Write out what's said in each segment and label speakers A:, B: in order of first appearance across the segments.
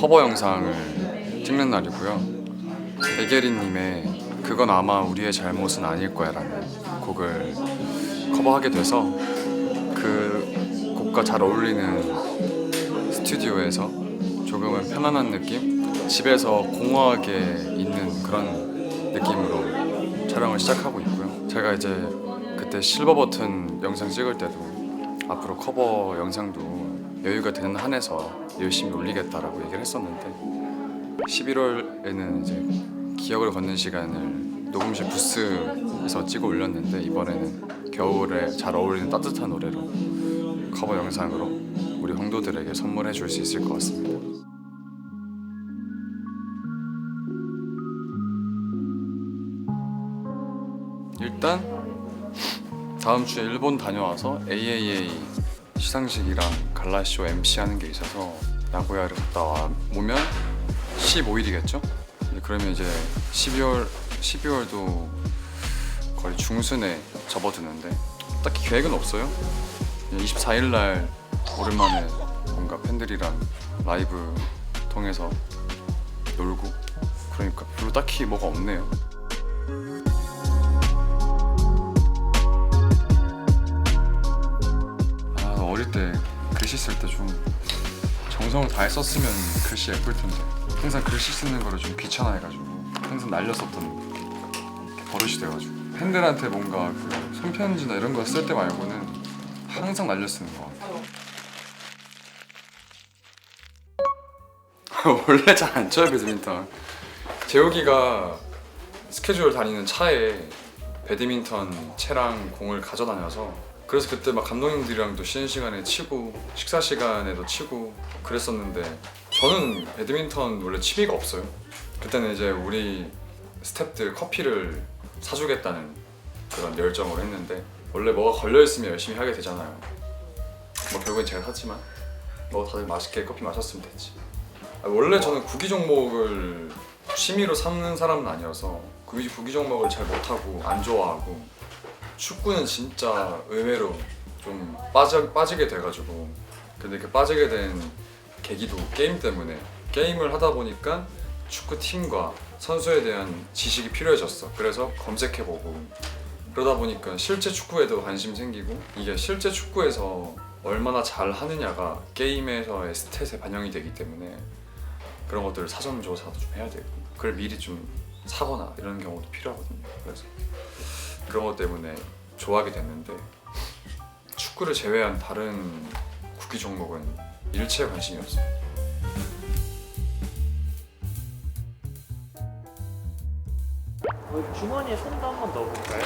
A: 커버 영상을 찍는 날이고요. 백예린님의 그건 아마 우리의 잘못은 아닐 거야 라는 곡을 커버하게 돼서 그 곡과 잘 어울리는 스튜디오에서 조금은 편안한 느낌? 집에서 공허하게 있는 그런 느낌으로 촬영을 시작하고 있고요. 제가 이제 그때 실버 버튼 영상 찍을 때도 앞으로 커버 영상도 여유가 되는 한에서 열심히 올리겠다라고 얘기를 했었는데 11월에는 이제 기억을 걷는 시간을 녹음실 부스에서 찍어 올렸는데 이번에는 겨울에 잘 어울리는 따뜻한 노래로 커버 영상으로 우리 홍도들에게 선물해 줄 수 있을 것 같습니다. 일단 다음 주에 일본 다녀와서 AAA 시상식이랑 갈라쇼 MC 하는 게 있어서 나고야를 갔다 오면 15일이겠죠? 그러면 이제 12월도 거의 중순에 접어드는데 딱히 계획은 없어요. 24일 날 오랜만에 뭔가 팬들이랑 라이브 통해서 놀고 그러니까 별로 딱히 뭐가 없네요. 어릴 때 글씨 쓸 때 좀 정성을 다해 썼으면 글씨 예쁠 텐데 항상 글씨 쓰는 거를 좀 귀찮아해가지고 항상 날렸었던 버릇이 돼가지고 팬들한테 뭔가 그 손편지나 이런 거 쓸 때 말고는 항상 날려 쓰는 거 같아요. 원래 잘 안 쳐요 배드민턴. 재욱이가 스케줄 다니는 차에 배드민턴 채랑 공을 가져다녀서 그래서 그때 막 감독님들이랑도 쉬는 시간에 치고 식사 시간에도 치고 그랬었는데 저는 배드민턴 원래 취미가 없어요. 그때는 이제 우리 스태프들 커피를 사주겠다는 그런 열정으로 했는데 원래 뭐가 걸려있으면 열심히 하게 되잖아요. 뭐 결국엔 제가 샀지만 뭐 다들 맛있게 커피 마셨으면 됐지. 원래 저는 구기 종목을 취미로 삼는 사람은 아니어서 구기 종목을 잘 못하고 안 좋아하고 축구는 진짜 의외로 좀 빠지게 돼가지고 근데 그 빠지게 된 계기도 게임 때문에 게임을 하다 보니까 축구팀과 선수에 대한 지식이 필요해졌어. 그래서 검색해보고 그러다 보니까 실제 축구에도 관심 생기고 이게 실제 축구에서 얼마나 잘 하느냐가 게임에서의 스탯에 반영이 되기 때문에 그런 것들을 사전 조사도 좀 해야 되고 그걸 미리 좀 사거나 이런 경우도 필요하거든요. 그래서 그런 것 때문에 좋아하게 됐는데 축구를 제외한 다른 구기 종목은 일체의 관심이 없어요.
B: 주머니에 손도 한번 넣어볼까요?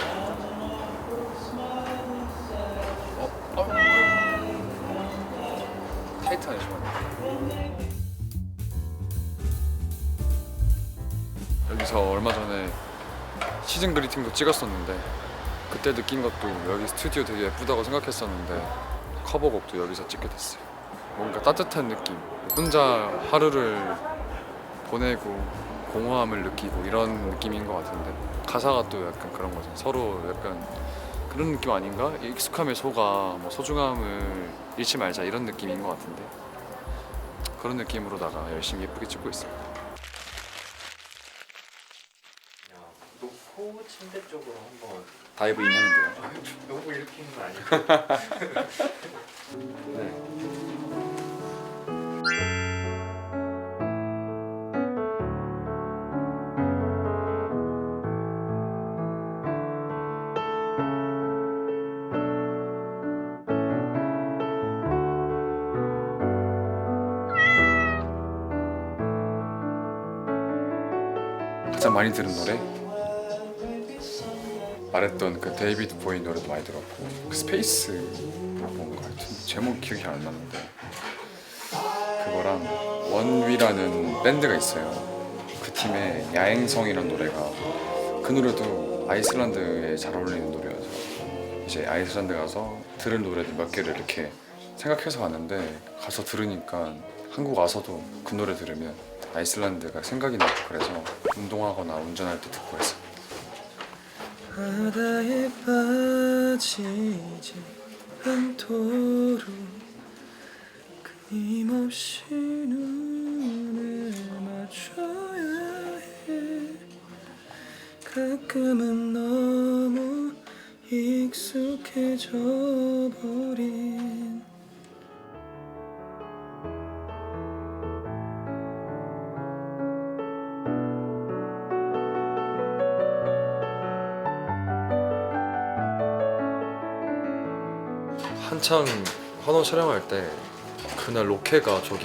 A: 타이트하네 주머니. 여기서 얼마 전에 시즌 그리팅도 찍었었는데 그때 느낀 것도 여기 스튜디오 되게 예쁘다고 생각했었는데 커버곡도 여기서 찍게 됐어요. 뭔가 따뜻한 느낌, 혼자 하루를 보내고 공허함을 느끼고 이런 느낌인 것 같은데 가사가 또 약간 그런 거죠. 서로 약간 그런 느낌 아닌가? 익숙함에 속아 뭐 소중함을 잃지 말자 이런 느낌인 것 같은데 그런 느낌으로다가 열심히 예쁘게 찍고 있습니다.
B: 놓고 침대 쪽으로 한번
A: 다이브인 하면 돼요.
B: 너무 이렇게 있는 거 아니에요?
A: 네. 가장 많이 들은 노래? 말했던 그 데이비드 보이 노래도 많이 들었고 그 스페이스 뭔가 하여튼 제목 기억이 안 나는데 그거랑 원위라는 밴드가 있어요. 그 팀의 야행성이라는 노래가 그 노래도 아이슬란드에 잘 어울리는 노래여서 이제 아이슬란드 가서 들은 노래들 몇 개를 이렇게 생각해서 가는데 가서 들으니까 한국 와서도 그 노래 들으면 아이슬란드가 생각이 나고 그래서 운동하거나 운전할 때 듣고 했어요. 바다에 빠지지 않도록 끊임없이 눈을 가끔은 너무 익숙해져 버린 한창 환호 촬영할 때 그날 로케가 저기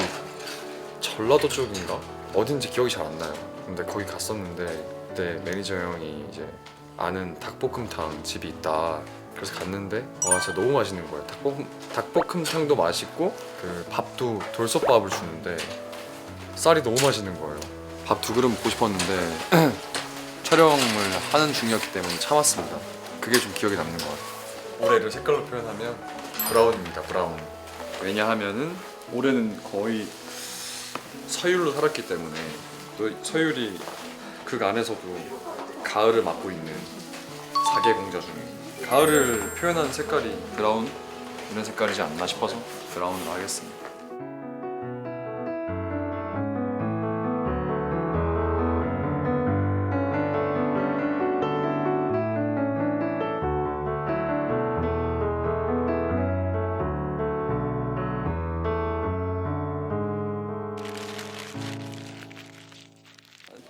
A: 전라도 쪽인가? 어딘지 기억이 잘 안 나요. 근데 거기 갔었는데 그때 매니저 형이 이제 아는 닭볶음탕 집이 있다. 그래서 갔는데 와 진짜 너무 맛있는 거예요. 닭볶음탕도 맛있고 그 밥도 돌솥밥을 주는데 쌀이 너무 맛있는 거예요. 밥 2그릇 먹고 싶었는데 촬영을 하는 중이었기 때문에 참았습니다. 그게 좀 기억에 남는 것 같아요. 올해를 색깔로 표현하면 브라운입니다. 브라운. 왜냐하면은 올해는 거의 서율로 살았기 때문에 또 서율이 그 안에서도 가을을 맡고 있는 4개 공자 중에 가을을 표현하는 색깔이 브라운 이런 색깔이지 않나 싶어서 브라운으로 하겠습니다.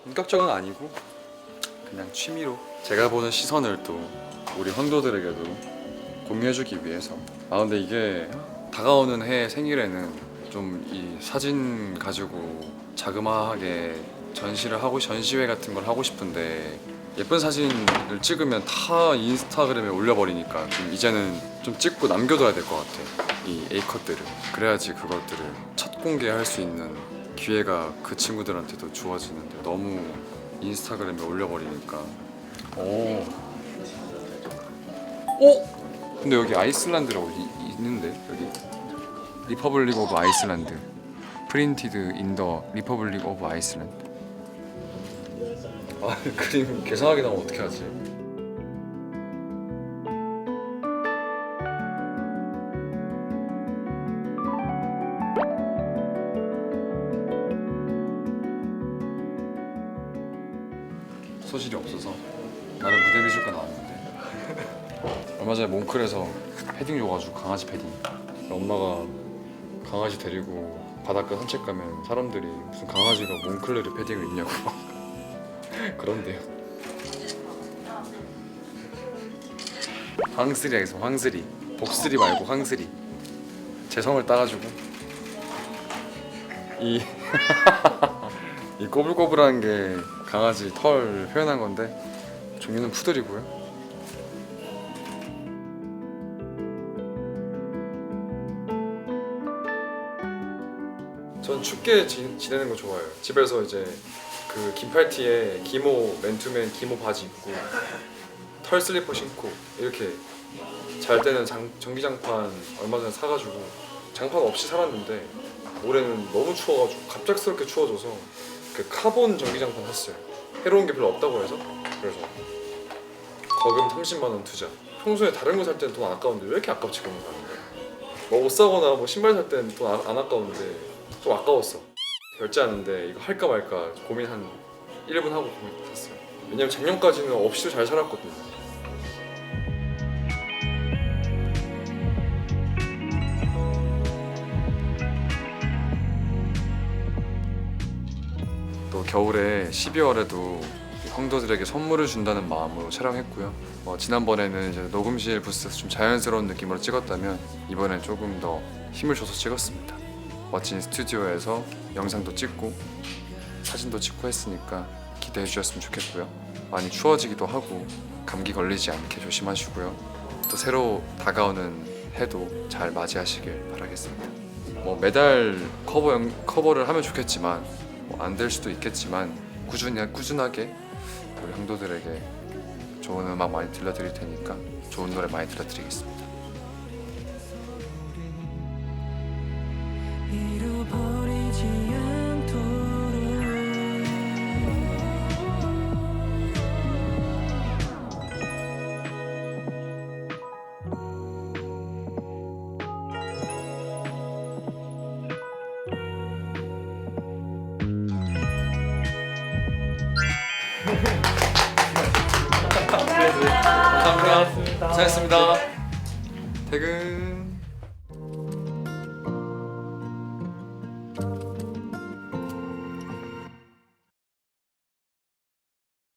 A: 본격적은 아니고 그냥 취미로 제가 보는 시선을 또 우리 헌도들에게도 공유해주기 위해서 근데 이게 다가오는 해 생일에는 좀 이 사진 가지고 자그마하게 전시회 같은 걸 하고 싶은데 예쁜 사진을 찍으면 다 인스타그램에 올려버리니까 좀 이제는 좀 찍고 남겨둬야 될 것 같아. 이 A컷들을 그래야지 그것들을 첫 공개할 수 있는 기회가 그 친구들한테도 주어지는데 너무 인스타그램에 올려버리니까 오. 근데 여기 아이슬란드라고 있는데 여기 리퍼블릭 오브 아이슬란드 프린티드 인 더 리퍼블릭 오브 아이슬란드 그림 개성하게 나오면 어떻게 하지? 소질이 없어서 나는 무대 미술과 나왔는데 얼마 전에 몽클에서 패딩 줘가지고 강아지 패딩 엄마가 강아지 데리고 바닷가 산책 가면 사람들이 무슨 강아지가 몽클레르 패딩을 입냐고 그런데요. 황스리야 있어. 황스리 복스리 말고 황스리 제 성을 따가지고 이 이 꼬불꼬불한 게 강아지 털 표현한 건데 종류는 푸들이고요. 전 춥게 지내는 거 좋아해요. 집에서 이제 그 긴팔티에 기모 맨투맨 기모 바지 입고 털 슬리퍼 신고 이렇게 잘 때는 전기장판 얼마 전에 사가지고 장판 없이 살았는데 올해는 너무 추워가지고 갑작스럽게 추워져서 그 카본 전기장판 샀어요. 해로운 게 별로 없다고 해서 그래서 거금 30만 원 투자. 평소에 다른 거 살 때는 돈 안 아까운데 왜 이렇게 아깝지 그런 거 사는 거야? 뭐 옷 사거나 뭐 신발 살 때는 돈 안 아까운데 좀 아까웠어. 결제하는데 이거 할까 말까 고민 한 1분 하고 고민했어요. 왜냐면 작년까지는 없이도 잘 살았거든요. 또 겨울에 12월에도 황도들에게 선물을 준다는 마음으로 촬영했고요. 지난번에는 이제 녹음실 부스에서 좀 자연스러운 느낌으로 찍었다면 이번엔 조금 더 힘을 줘서 찍었습니다. 멋진 스튜디오에서 영상도 찍고 사진도 찍고 했으니까 기대해 주셨으면 좋겠고요. 많이 추워지기도 하고 감기 걸리지 않게 조심하시고요. 또 새로 다가오는 해도 잘 맞이하시길 바라겠습니다. 매달 커버를 하면 좋겠지만 안 될 수도 있겠지만 꾸준하게 우리 형도들에게 좋은 음악 많이 들려드릴 테니까 좋은 노래 많이 들려드리겠습니다.
C: 잃어버리지 않도록
A: 고생하셨습니다.
B: 고생하셨습니다.
A: 퇴근.